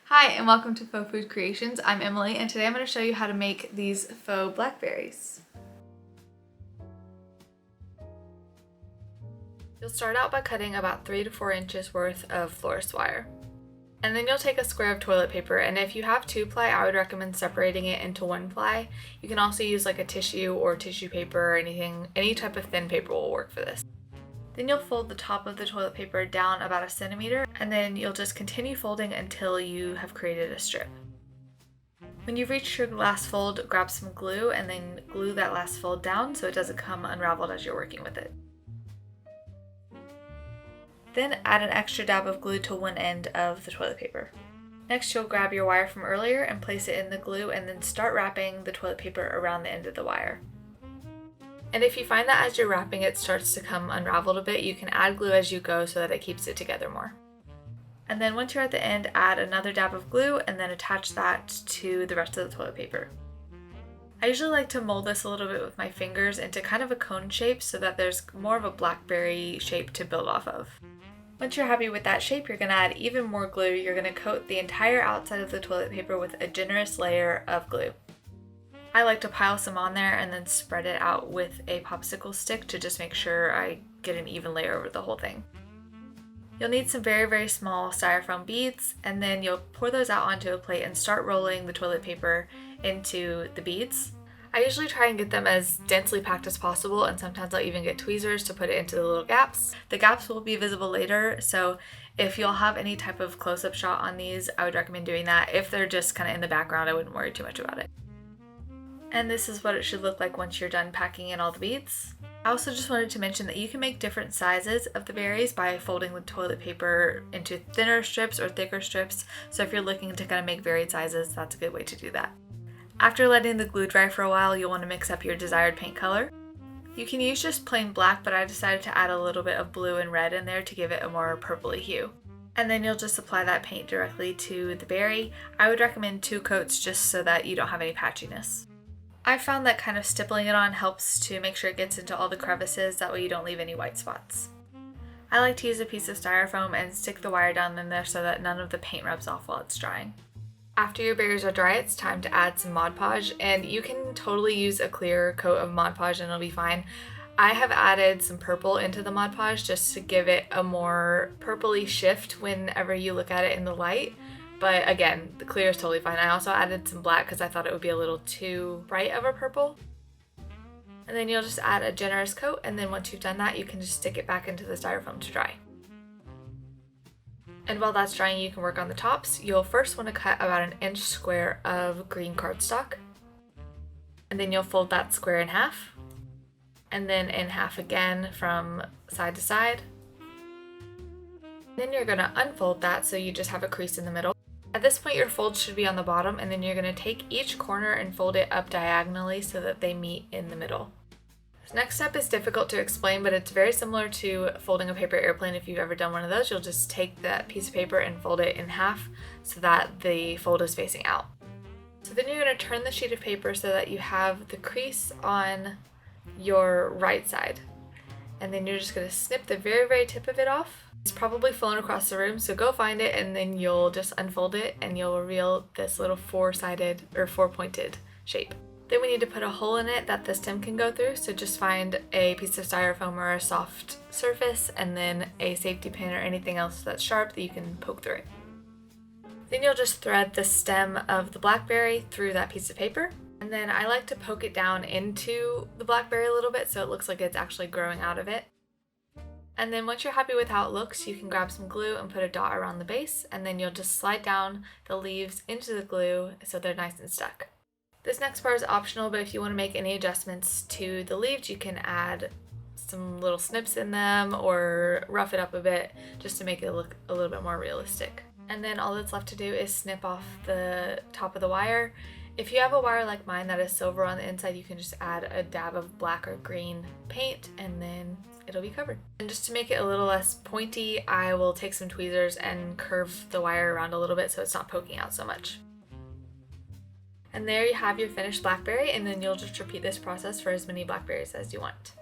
Hi and welcome to Faux Food Creations. I'm Emily and today I'm going to show you how to make these faux blackberries. You'll start out by cutting about 3 to 4 inches worth of florist wire. And then you'll take a square of toilet paper, and if you have 2-ply, I would recommend separating it into 1-ply. You can also use like a tissue or tissue paper or anything, any type of thin paper will work for this. Then you'll fold the top of the toilet paper down about 1 centimeter, and then you'll just continue folding until you have created a strip. When you've reached your last fold, grab some glue and then glue that last fold down so it doesn't come unraveled as you're working with it. Then add an extra dab of glue to one end of the toilet paper. Next, you'll grab your wire from earlier and place it in the glue and then start wrapping the toilet paper around the end of the wire. And if you find that as you're wrapping it starts to come unraveled a bit, you can add glue as you go so that it keeps it together more. And then once you're at the end, add another dab of glue and then attach that to the rest of the toilet paper. I usually like to mold this a little bit with my fingers into kind of a cone shape so that there's more of a blackberry shape to build off of. Once you're happy with that shape, you're going to add even more glue. You're going to coat the entire outside of the toilet paper with a generous layer of glue. I like to pile some on there and then spread it out with a popsicle stick to just make sure I get an even layer over the whole thing. You'll need some very small styrofoam beads, and then you'll pour those out onto a plate and start rolling the toilet paper into the beads. I usually try and get them as densely packed as possible, and sometimes I'll even get tweezers to put it into the little gaps. The gaps will be visible later, so if you'll have any type of close-up shot on these, I would recommend doing that. If they're just kind of in the background, I wouldn't worry too much about it. And this is what it should look like once you're done packing in all the beads. I also just wanted to mention that you can make different sizes of the berries by folding the toilet paper into thinner strips or thicker strips. So if you're looking to kind of make varied sizes, that's a good way to do that. After letting the glue dry for a while, you'll want to mix up your desired paint color. You can use just plain black, but I decided to add a little bit of blue and red in there to give it a more purpley hue. And then you'll just apply that paint directly to the berry. I would recommend 2 coats just so that you don't have any patchiness. I found that kind of stippling it on helps to make sure it gets into all the crevices, that way you don't leave any white spots. I like to use a piece of styrofoam and stick the wire down in there so that none of the paint rubs off while it's drying. After your berries are dry, it's time to add some Mod Podge, and you can totally use a clear coat of Mod Podge and it'll be fine. I have added some purple into the Mod Podge just to give it a more purpley shift whenever you look at it in the light. But again, the clear is totally fine. I also added some black because I thought it would be a little too bright of a purple. And then you'll just add a generous coat, and then once you've done that, you can just stick it back into the styrofoam to dry. And while that's drying, you can work on the tops. You'll first want to cut about 1 inch square of green cardstock. And then you'll fold that square in half. And then in half again from side to side. Then you're going to unfold that so you just have a crease in the middle. At this point, your folds should be on the bottom, and then you're going to take each corner and fold it up diagonally so that they meet in the middle. This next step is difficult to explain, but it's very similar to folding a paper airplane. If you've ever done one of those, you'll just take that piece of paper and fold it in half so that the fold is facing out. So then you're going to turn the sheet of paper so that you have the crease on your right side. And then you're just going to snip the very tip of it off. It's probably flown across the room, so go find it and then you'll just unfold it and you'll reveal this little 4-sided or 4-pointed shape. Then we need to put a hole in it that the stem can go through, so just find a piece of styrofoam or a soft surface and then a safety pin or anything else that's sharp that you can poke through it. Then you'll just thread the stem of the blackberry through that piece of paper. And then I like to poke it down into the blackberry a little bit so it looks like it's actually growing out of it. And then once you're happy with how it looks, you can grab some glue and put a dot around the base, and then you'll just slide down the leaves into the glue so they're nice and stuck. This next part is optional, but if you want to make any adjustments to the leaves, you can add some little snips in them or rough it up a bit just to make it look a little bit more realistic. And then all that's left to do is snip off the top of the wire. If you have a wire like mine that is silver on the inside, you can just add a dab of black or green paint and then it'll be covered. And just to make it a little less pointy, I will take some tweezers and curve the wire around a little bit so it's not poking out so much. And there you have your finished blackberry, and then you'll just repeat this process for as many blackberries as you want.